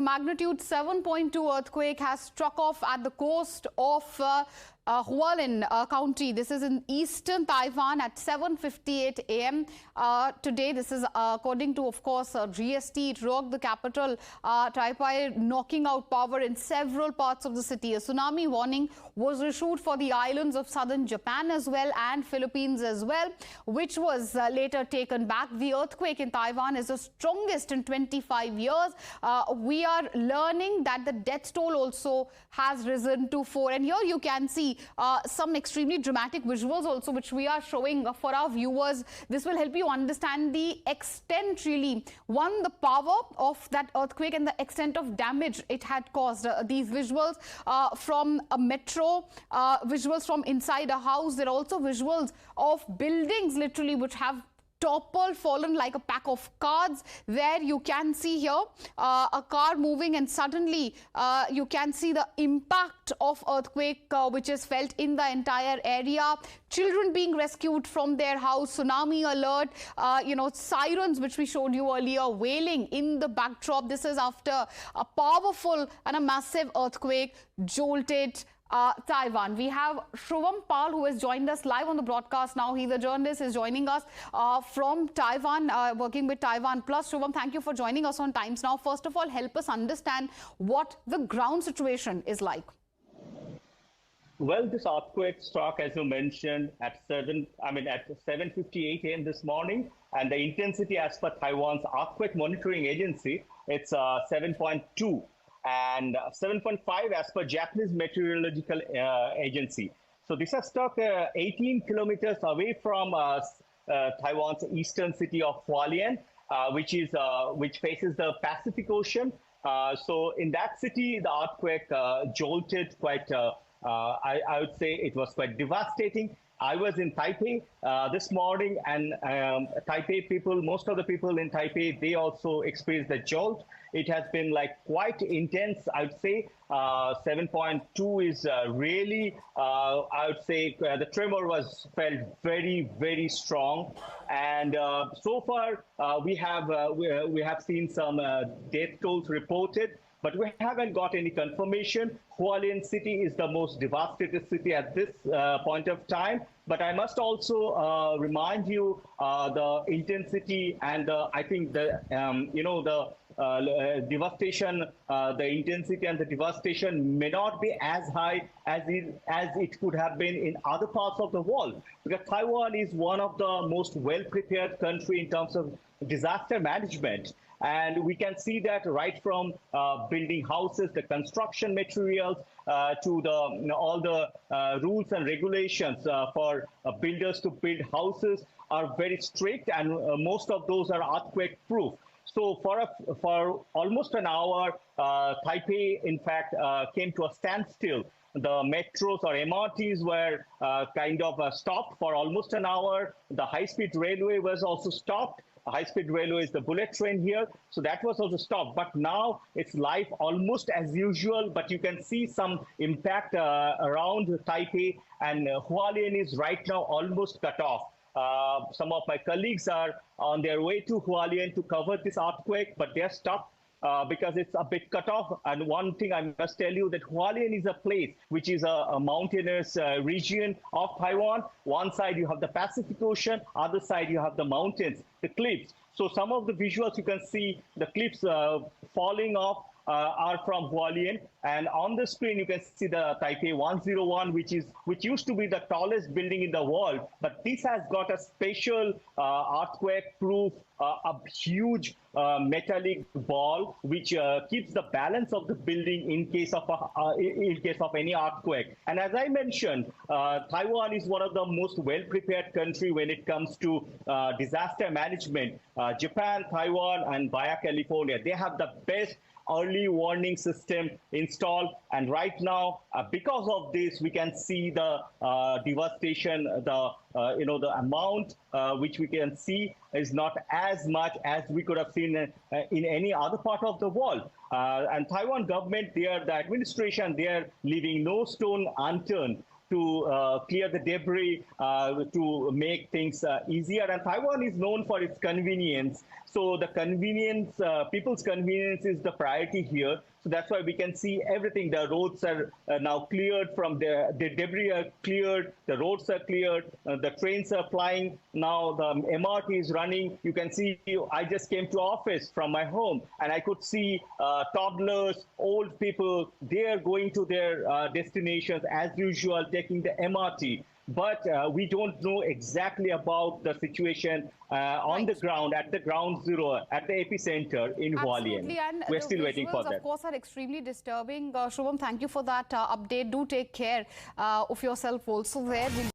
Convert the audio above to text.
Magnitude 7.2 earthquake has struck off at the coast of Hualien County. This is in eastern Taiwan at 7:58 a.m. Today. This is according to, of course, GST. It rocked the capital, Taipei, knocking out power in several parts of the city. A tsunami warning was issued for the islands of southern Japan as well and Philippines as well, which was later taken back. The earthquake in Taiwan is the strongest in 25 years. We are learning that the death toll also has risen to 4. And here you can see some extremely dramatic visuals also, which we are showing for our viewers. This will help you understand the extent, really, one, the power of that earthquake and the extent of damage it had caused. These visuals from a metro, visuals from inside a house. There are also visuals of buildings, literally, which have toppled, fallen like a pack of cards. There you can see here a car moving, and suddenly you can see the impact of earthquake which is felt in the entire area. Children being rescued from their house, tsunami alert, sirens which we showed you earlier wailing in the backdrop. This is after a powerful and a massive earthquake jolted Taiwan. We have Shrivam Pal, who has joined us live on the broadcast now. He's a journalist, is joining us from Taiwan, working with Taiwan Plus. Shrivam, thank you for joining us on Times Now. First of all, help us understand what the ground situation is like. Well, this earthquake struck, as you mentioned, at 7:58 a.m. this morning, and the intensity, as per Taiwan's earthquake monitoring agency, it's 7.2. and 7.5 as per Japanese Meteorological Agency. So this has struck 18 kilometers away from Taiwan's eastern city of Hualien, which faces the Pacific Ocean. So in that city, the earthquake jolted quite, I would say it was quite devastating. I was in Taipei this morning, and Taipei people, most of the people in Taipei, they also experienced the jolt. It has been like quite intense, I would say. 7.2 is really, I would say, the tremor was felt very, very strong. And so far, we have seen some death tolls reported, but we haven't got any confirmation. Hualien city is the most devastated city at this point of time. But I must also remind you the intensity and I think the devastation, the intensity and the devastation may not be as high as it could have been in other parts of the world. Because Taiwan is one of the most well-prepared country in terms of disaster management. And we can see that right from building houses, the construction materials, to all the rules and regulations for builders to build houses are very strict, and most of those are earthquake-proof. So for almost an hour, Taipei, in fact, came to a standstill. The metros or MRTs were kind of stopped for almost an hour. The high-speed railway was also stopped. High-speed railway is the bullet train here, so that was also stopped. But now it's life almost as usual, but you can see some impact around Taipei, and Hualien is right now almost cut off. Some of my colleagues are on their way to Hualien to cover this earthquake, but they're stuck because it's a bit cut off. And one thing I must tell you, that Hualien is a place which is a mountainous region of Taiwan. One side you have the Pacific Ocean, other side you have the mountains, the cliffs. So some of the visuals you can see, the cliffs falling off are from Hualien, and on the screen you can see the Taipei 101, which used to be the tallest building in the world, but this has got a special earthquake-proof, a huge metallic ball which keeps the balance of the building in case of any earthquake. And as I mentioned, Taiwan is one of the most well-prepared country when it comes to disaster management. Japan, Taiwan, and Baja California, they have the best early warning system installed, and right now because of this we can see the devastation, the amount which we can see is not as much as we could have seen in any other part of the world. And Taiwan government, the administration, they are leaving no stone unturned to clear the debris, to make things easier. And Taiwan is known for its convenience. So the convenience, people's convenience is the priority here. So that's why we can see everything. The roads are now cleared from the debris are cleared, the roads are cleared, the trains are flying. Now the MRT is running. You can see, I just came to office from my home and I could see toddlers, old people, they are going to their destinations as usual, taking the MRT. But we don't know exactly about the situation on the ground, at the ground zero, at the epicenter in Hualien. And we're still waiting for that. Of course, are extremely disturbing. Shubham, thank you for that update. Do take care of yourself also there.